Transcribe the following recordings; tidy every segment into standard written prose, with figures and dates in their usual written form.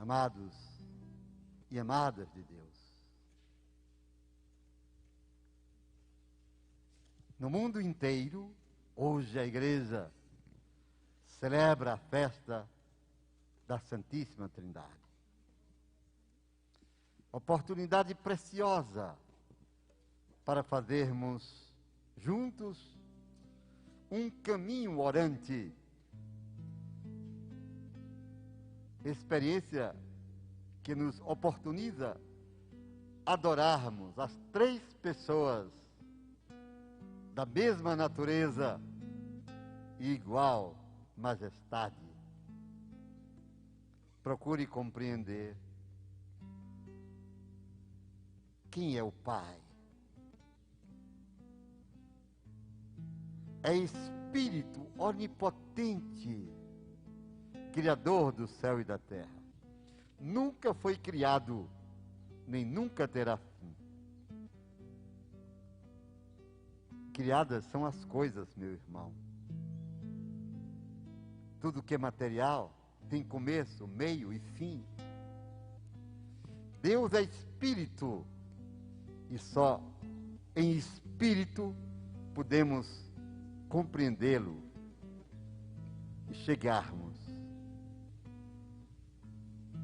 Amados e amadas de Deus, no mundo inteiro, hoje a igreja celebra a festa da Santíssima Trindade. Oportunidade preciosa para fazermos juntos um caminho orante, experiência que nos oportuniza adorarmos as três pessoas da mesma natureza e igual majestade. Procure compreender quem é o Pai. É Espírito onipotente, Criador do céu e da terra. Nunca foi criado, nem nunca terá fim. Criadas são as coisas, meu irmão. Tudo que é material tem começo, meio e fim. Deus é Espírito, e só em Espírito podemos compreendê-lo e chegarmos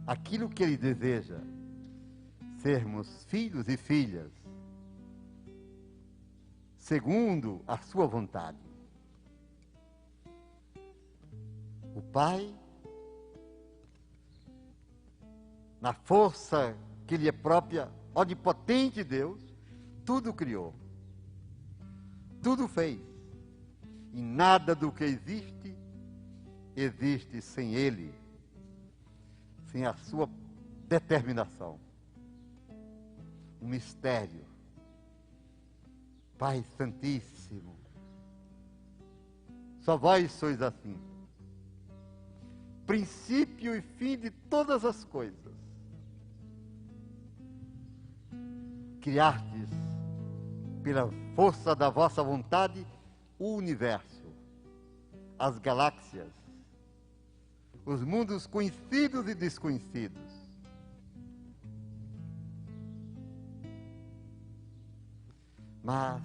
àquilo que Ele deseja, sermos filhos e filhas, segundo a sua vontade. O Pai, na força que lhe é própria, onipotente Deus, tudo criou, tudo fez, e nada do que existe, existe sem Ele, sem a sua determinação. Um mistério. Pai Santíssimo, só vós sois assim, princípio e fim de todas as coisas. Criastes, pela força da vossa vontade, o universo, as galáxias, os mundos conhecidos e desconhecidos. Mas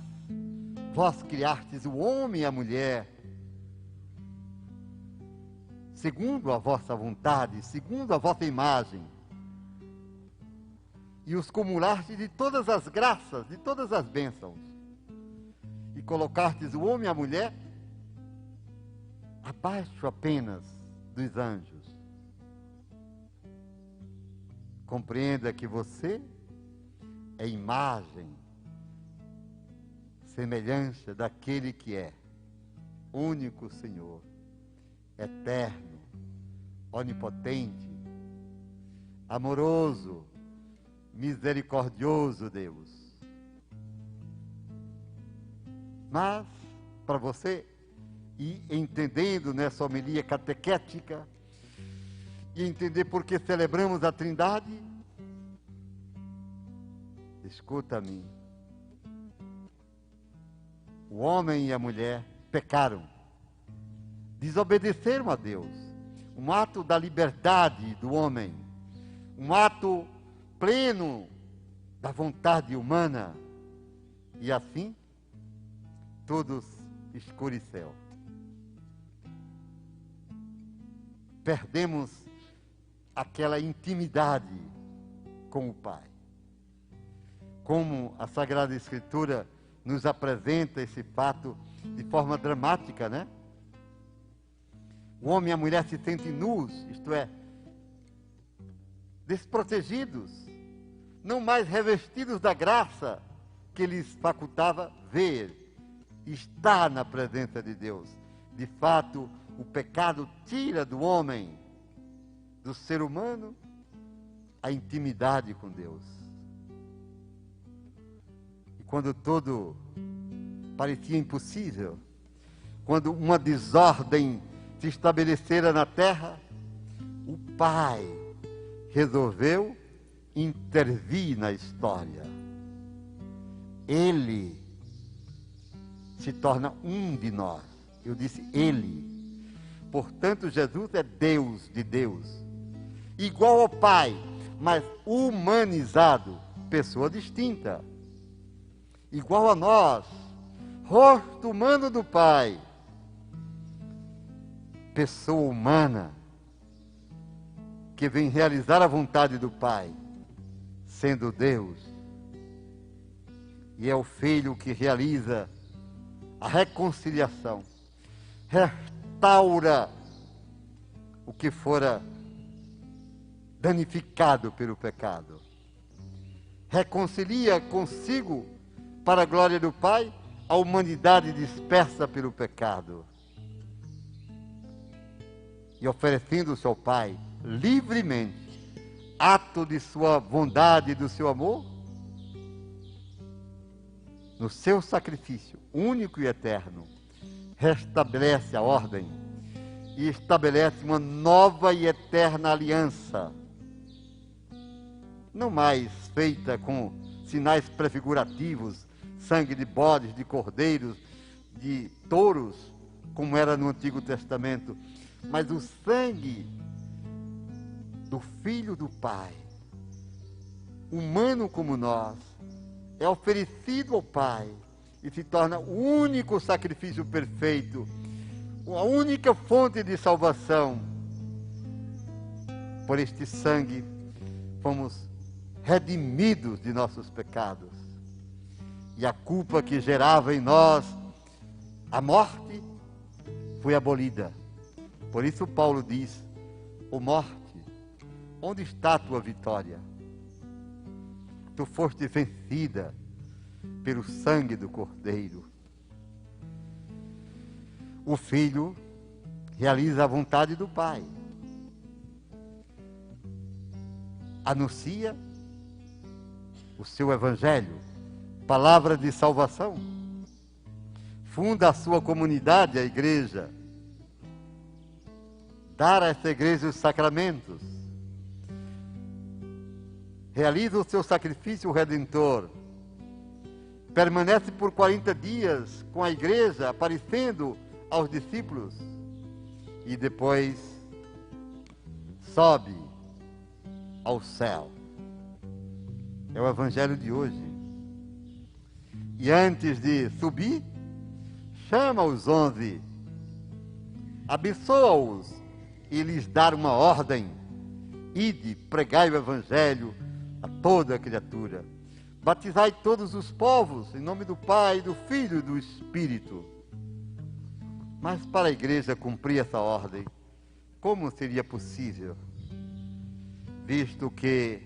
vós criastes o homem e a mulher, segundo a vossa vontade, segundo a vossa imagem, e os cumulastes de todas as graças, de todas as bênçãos, e colocastes o homem e a mulher abaixo apenas dos anjos. Compreenda que você é imagem, semelhança daquele que é único Senhor, eterno, onipotente, amoroso, misericordioso Deus. Mas, para você ir entendendo nessa homilia catequética, e entender por que celebramos a Trindade, escuta-me. O homem e a mulher pecaram, desobedeceram a Deus. Um ato da liberdade do homem, um ato pleno da vontade humana, e assim tudo escureceu. Perdemos aquela intimidade com o Pai. Como a Sagrada Escritura nos apresenta esse fato de forma dramática, né? O homem e a mulher se sentem nus, isto é, desprotegidos, não mais revestidos da graça que lhes facultava ver, estar na presença de Deus. De fato, o pecado tira do homem, do ser humano, a intimidade com Deus. E quando tudo parecia impossível, quando uma desordem se estabelecera na terra, o Pai resolveu intervir na história. Ele se torna um de nós. Eu disse Ele. Portanto, Jesus é Deus de Deus. igual ao Pai, mas humanizado, pessoa distinta, igual a nós, rosto humano do Pai, pessoa humana, que vem realizar a vontade do Pai, sendo Deus. E é o Filho que realiza a reconciliação, restaura o que fora danificado pelo pecado, reconcilia consigo, para a glória do Pai, a humanidade dispersa pelo pecado, e oferecendo-se ao Pai livremente, ato de sua bondade e do seu amor, no seu sacrifício único e eterno, restabelece a ordem e estabelece uma nova e eterna aliança, não mais feita com sinais prefigurativos, sangue de bodes, de cordeiros, de touros, como era no Antigo Testamento, mas o sangue do Filho do Pai, humano como nós, é oferecido ao Pai e se torna o único sacrifício perfeito, a única fonte de salvação. Por este sangue fomos redimidos de nossos pecados, e a culpa que gerava em nós a morte foi abolida. Por isso Paulo diz: ó morte, onde está a tua vitória? Tu foste vencida pelo sangue do Cordeiro. O Filho realiza a vontade do Pai, anuncia o seu Evangelho, palavra de salvação, funda a sua comunidade, a igreja, dá a essa igreja os sacramentos, realiza o seu sacrifício redentor, permanece por 40 dias com a igreja, aparecendo aos discípulos, e depois sobe ao céu. É o Evangelho de hoje. E antes de subir, chama os 11, abençoa-os e lhes dá uma ordem: ide, pregai o Evangelho a toda criatura, batizai todos os povos em nome do Pai, do Filho e do Espírito. Mas para a igreja cumprir essa ordem, como seria possível? Visto que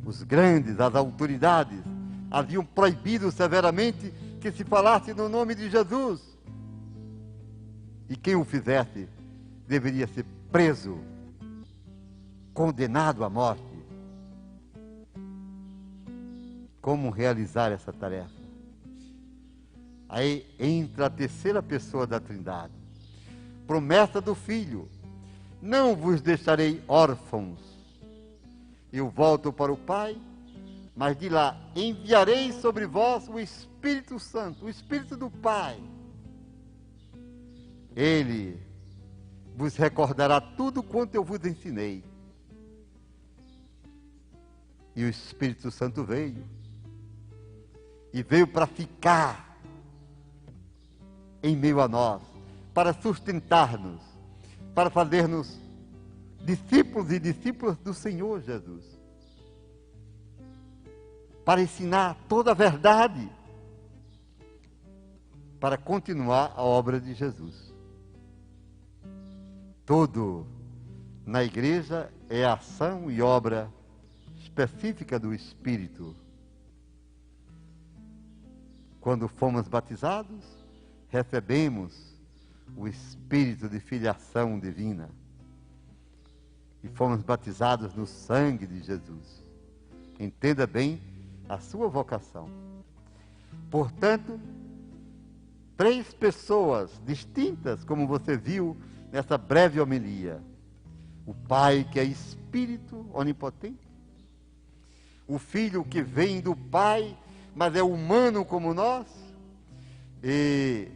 os grandes, as autoridades, haviam proibido severamente que se falasse no nome de Jesus. E quem o fizesse deveria ser preso, condenado à morte. Como realizar essa tarefa? Aí entra a terceira pessoa da Trindade. Promessa do Filho: não vos deixarei órfãos. Eu volto para o Pai, mas de lá enviarei sobre vós o Espírito Santo, o Espírito do Pai. Ele vos recordará tudo quanto eu vos ensinei. E o Espírito Santo veio. E veio para ficar em meio a nós, para sustentar-nos, para fazer-nos discípulos e discípulas do Senhor Jesus, para ensinar toda a verdade, para continuar a obra de Jesus. Tudo na igreja é ação e obra específica do Espírito. Quando fomos batizados, recebemos o Espírito de filiação divina e fomos batizados no sangue de Jesus. Entenda bem a sua vocação. Portanto, 3 pessoas distintas, como você viu nessa breve homilia: o Pai, que é Espírito onipotente; o Filho, que vem do Pai, mas é humano como nós; e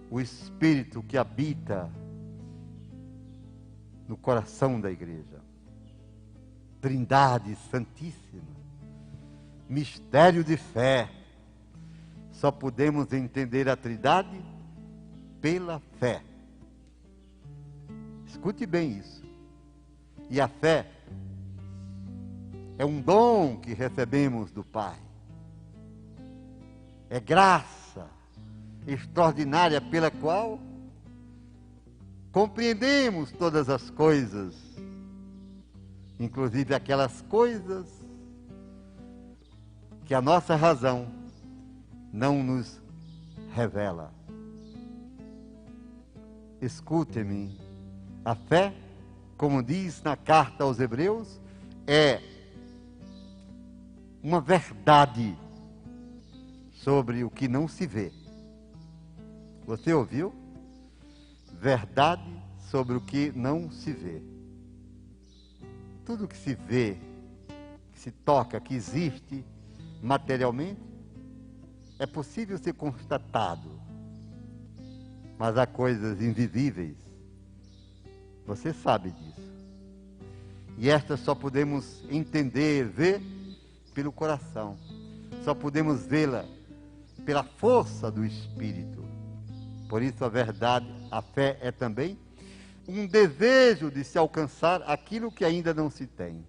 o Espírito, que habita no coração da igreja. Trindade Santíssima, mistério de fé. Só podemos entender a Trindade pela fé. Escute bem isso. E a fé é um dom que recebemos do Pai. É graça extraordinária pela qual compreendemos todas as coisas, inclusive aquelas coisas que a nossa razão não nos revela. Escute-me, a fé, como diz na carta aos Hebreus, é uma verdade sobre o que não se vê. Você ouviu? Verdade sobre o que não se vê. Tudo que se vê, que se toca, que existe materialmente, é possível ser constatado. Mas há coisas invisíveis. Você sabe disso. E estas só podemos entender, ver pelo coração. Só podemos vê-la pela força do Espírito. Por isso a verdade, a fé é também um desejo de se alcançar aquilo que ainda não se tem.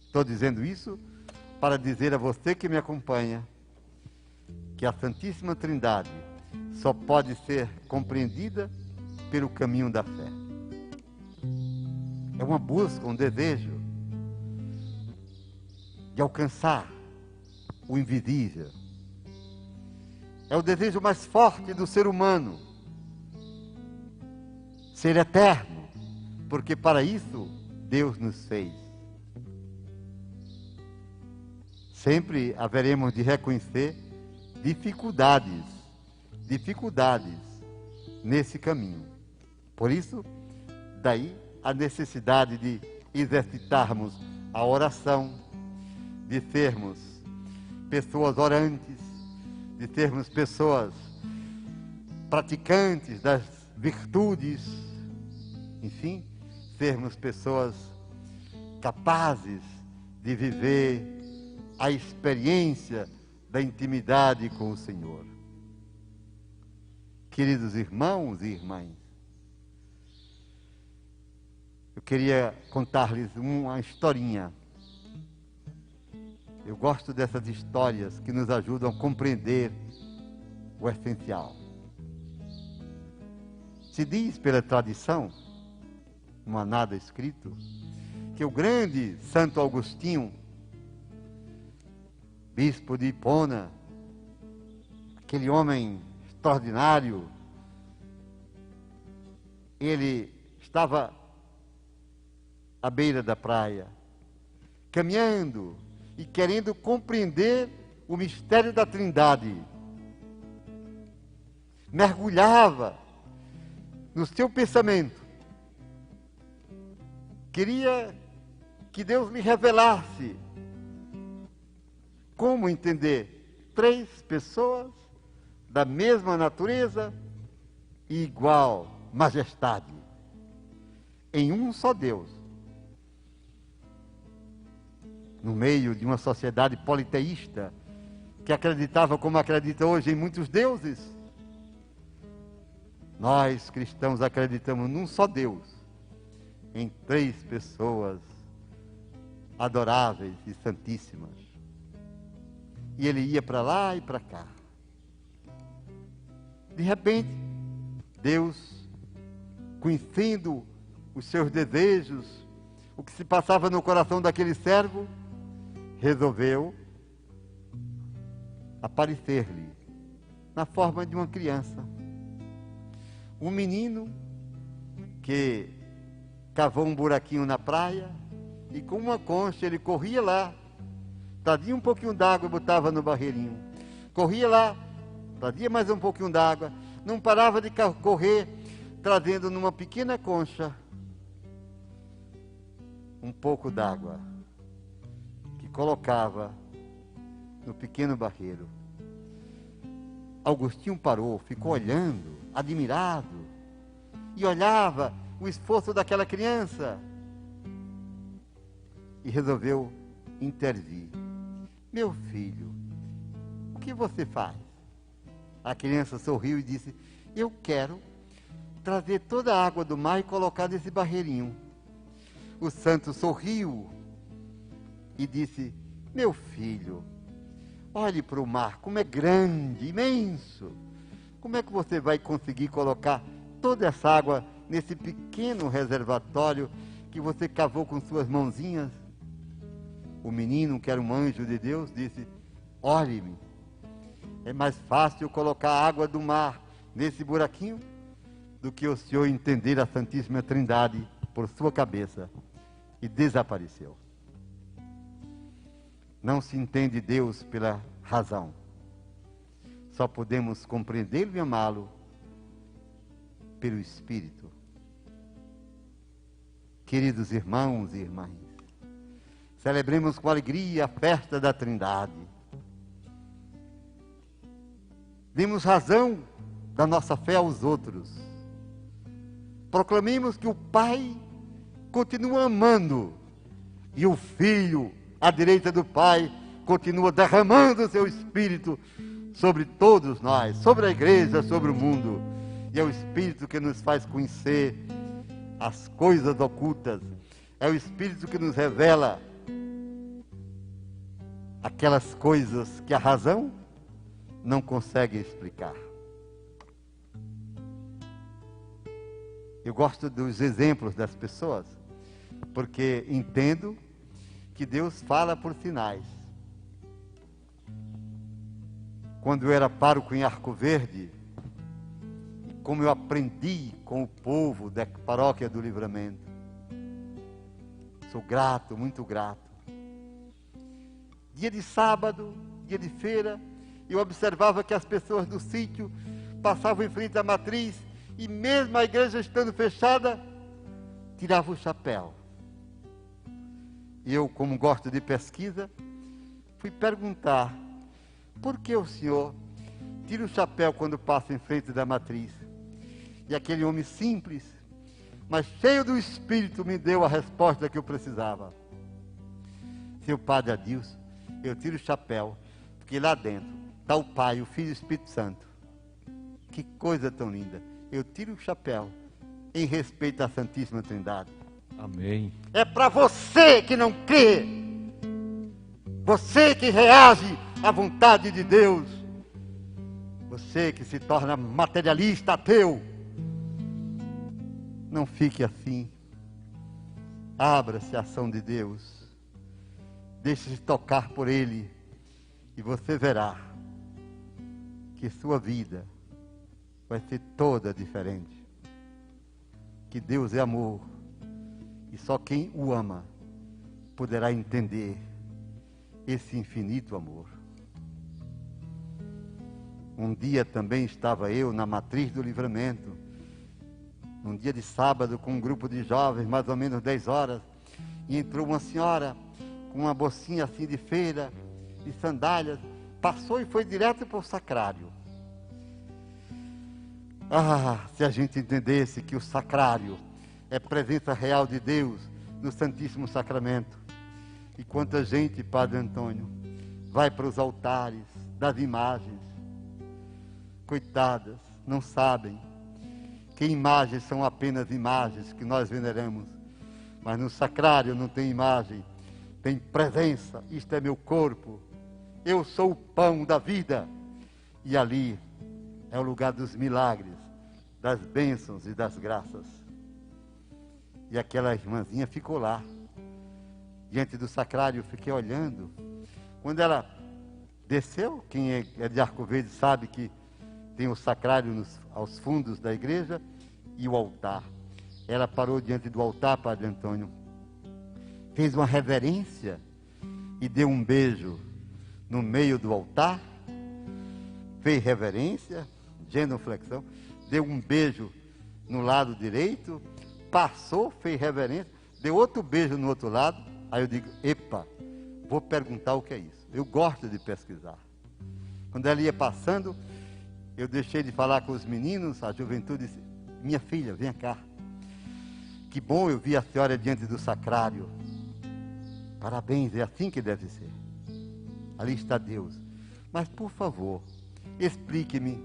Estou dizendo isso para dizer a você que me acompanha que a Santíssima Trindade só pode ser compreendida pelo caminho da fé. É uma busca, um desejo de alcançar o invisível. É o desejo mais forte do ser humano, ser eterno, porque para isso Deus nos fez. Sempre haveremos de reconhecer dificuldades nesse caminho. Por isso, daí a necessidade de exercitarmos a oração, de sermos pessoas orantes, de sermos pessoas praticantes das virtudes, enfim, sermos pessoas capazes de viver a experiência da intimidade com o Senhor. Queridos irmãos e irmãs, eu queria contar-lhes uma historinha. Eu gosto dessas histórias que nos ajudam a compreender o essencial. Se diz pela tradição, não há nada escrito, que o grande Santo Agostinho, bispo de Hipona, aquele homem extraordinário, ele estava à beira da praia, caminhando e querendo compreender o mistério da Trindade. Mergulhava no seu pensamento. Queria que Deus lhe revelasse como entender 3 pessoas da mesma natureza e igual majestade em um só Deus. No meio de uma sociedade politeísta que acreditava como acredita hoje em muitos deuses, nós cristãos acreditamos num só Deus, em 3 pessoas adoráveis e santíssimas. E ele ia para lá e para cá. De repente, Deus, conhecendo os seus desejos, o que se passava no coração daquele servo, resolveu aparecer-lhe na forma de uma criança. Um menino que cavou um buraquinho na praia e com uma concha ele corria lá, trazia um pouquinho d'água e botava no barreirinho. Corria lá, trazia mais um pouquinho d'água, não parava de correr, trazendo numa pequena concha um pouco d'água, que colocava no pequeno barreiro. Agostinho parou, ficou olhando, admirado, e olhava o esforço daquela criança. E resolveu intervir. Meu filho, o que você faz? A criança sorriu e disse, eu quero trazer toda a água do mar e colocar nesse barreirinho. O santo sorriu e disse, meu filho, olhe para o mar, como é grande, imenso. Como é que você vai conseguir colocar toda essa água nesse pequeno reservatório que você cavou com suas mãozinhas? O menino, que era um anjo de Deus, disse, olhe-me, é mais fácil colocar a água do mar nesse buraquinho do que o senhor entender a Santíssima Trindade por sua cabeça. E desapareceu. Não se entende Deus pela razão. Só podemos compreendê-lo e amá-lo pelo Espírito. Queridos irmãos e irmãs, celebremos com alegria a festa da Trindade. Demos razão da nossa fé aos outros. Proclamemos que o Pai continua amando e o Filho, à direita do Pai, continua derramando o seu Espírito sobre todos nós, sobre a igreja, sobre o mundo. E é o Espírito que nos faz conhecer as coisas ocultas. É o Espírito que nos revela aquelas coisas que a razão não consegue explicar. Eu gosto dos exemplos das pessoas, porque entendo que Deus fala por sinais. Quando eu era pároco em Arco Verde, como eu aprendi com o povo da paróquia do Livramento. Sou grato, muito grato. Dia de sábado, dia de feira, eu observava que as pessoas do sítio passavam em frente à matriz e mesmo a igreja estando fechada, tiravam o chapéu. E eu, como gosto de pesquisa, fui perguntar, por que o senhor tira o chapéu quando passa em frente da matriz? E aquele homem simples, mas cheio do Espírito, me deu a resposta que eu precisava. Seu padre Adilson, eu tiro o chapéu, porque lá dentro está o Pai, o Filho e o Espírito Santo. Que coisa tão linda. Eu tiro o chapéu em respeito à Santíssima Trindade. Amém. É para você que não crê, você que reage à vontade de Deus, você que se torna materialista, ateu. Não fique assim. Abra-se à ação de Deus. Deixe-se tocar por Ele e você verá que sua vida vai ser toda diferente. Que Deus é amor e só quem o ama poderá entender esse infinito amor. Um dia também estava eu na matriz do Livramento, num dia de sábado, com um grupo de jovens, mais ou menos 10 horas, e entrou uma senhora com uma bolsinha assim de feira, de sandálias, passou e foi direto para o sacrário. Ah, se a gente entendesse que o sacrário é presença real de Deus no Santíssimo Sacramento. E quanta gente, Padre Antônio, vai para os altares das imagens. Coitadas, não sabem que imagens são apenas imagens que nós veneramos. Mas no sacrário não tem imagem, tem presença. Isto é meu corpo. Eu sou o pão da vida. E ali é o lugar dos milagres, das bênçãos e das graças. E aquela irmãzinha ficou lá, diante do sacrário. Eu fiquei olhando. Quando ela desceu, quem é de Arco Verde sabe que tem o sacrário aos fundos da igreja e o altar. Ela parou diante do altar, Padre Antônio, fez uma reverência e deu um beijo no meio do altar, fez reverência, genuflexão, deu um beijo no lado direito, passou, fez reverência, deu outro beijo no outro lado. Aí eu digo, epa, vou perguntar o que é isso. Eu gosto de pesquisar. Quando ela ia passando, eu deixei de falar com os meninos, a juventude disse, minha filha, vem cá. Que bom eu vi a senhora diante do sacrário. Parabéns, é assim que deve ser. Ali está Deus. Mas, por favor, explique-me,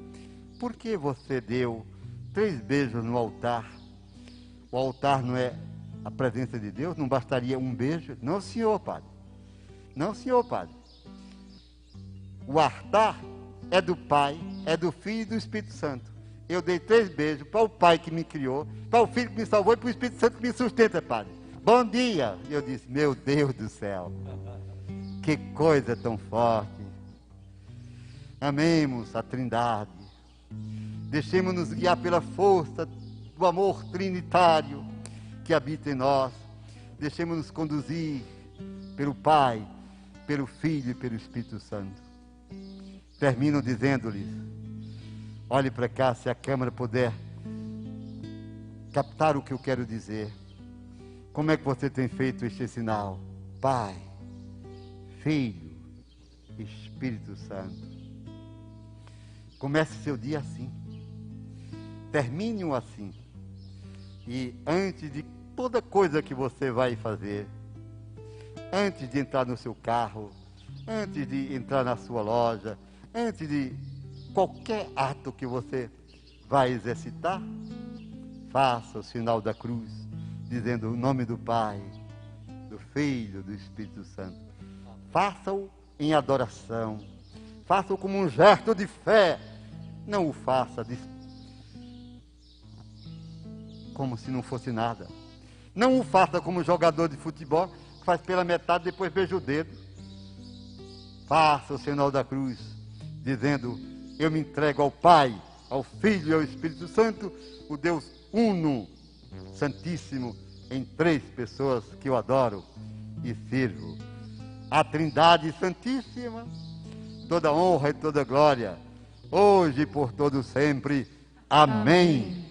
por que você deu 3 beijos no altar? O altar não é a presença de Deus? Não bastaria um beijo? Não, senhor padre. Não, senhor padre. O altar é do Pai, é do Filho e do Espírito Santo. Eu dei 3 beijos para o Pai que me criou, para o Filho que me salvou e para o Espírito Santo que me sustenta, padre. Bom dia! Eu disse, meu Deus do céu, que coisa tão forte. Amemos a Trindade. Deixemos-nos guiar pela força do amor trinitário que habita em nós. Deixemos-nos conduzir pelo Pai, pelo Filho e pelo Espírito Santo. Termino dizendo-lhes, olhe para cá, se a câmera puder captar o que eu quero dizer. Como é que você tem feito este sinal? Pai, Filho, Espírito Santo. Comece seu dia assim. Termine-o assim. E antes de toda coisa que você vai fazer, antes de entrar no seu carro, antes de entrar na sua loja, antes de qualquer ato que você vai exercitar, faça o sinal da cruz, dizendo o nome do Pai, do Filho, do Espírito Santo. Faça-o em adoração. Faça-o como um gesto de fé. Não o faça como se não fosse nada. Não o faça como jogador de futebol, que faz pela metade e depois beija o dedo. Faça o sinal da cruz, dizendo, eu me entrego ao Pai, ao Filho e ao Espírito Santo, o Deus uno, santíssimo, em 3 pessoas que eu adoro e sirvo. A Trindade Santíssima, toda honra e toda glória, hoje e por todo sempre. Amém.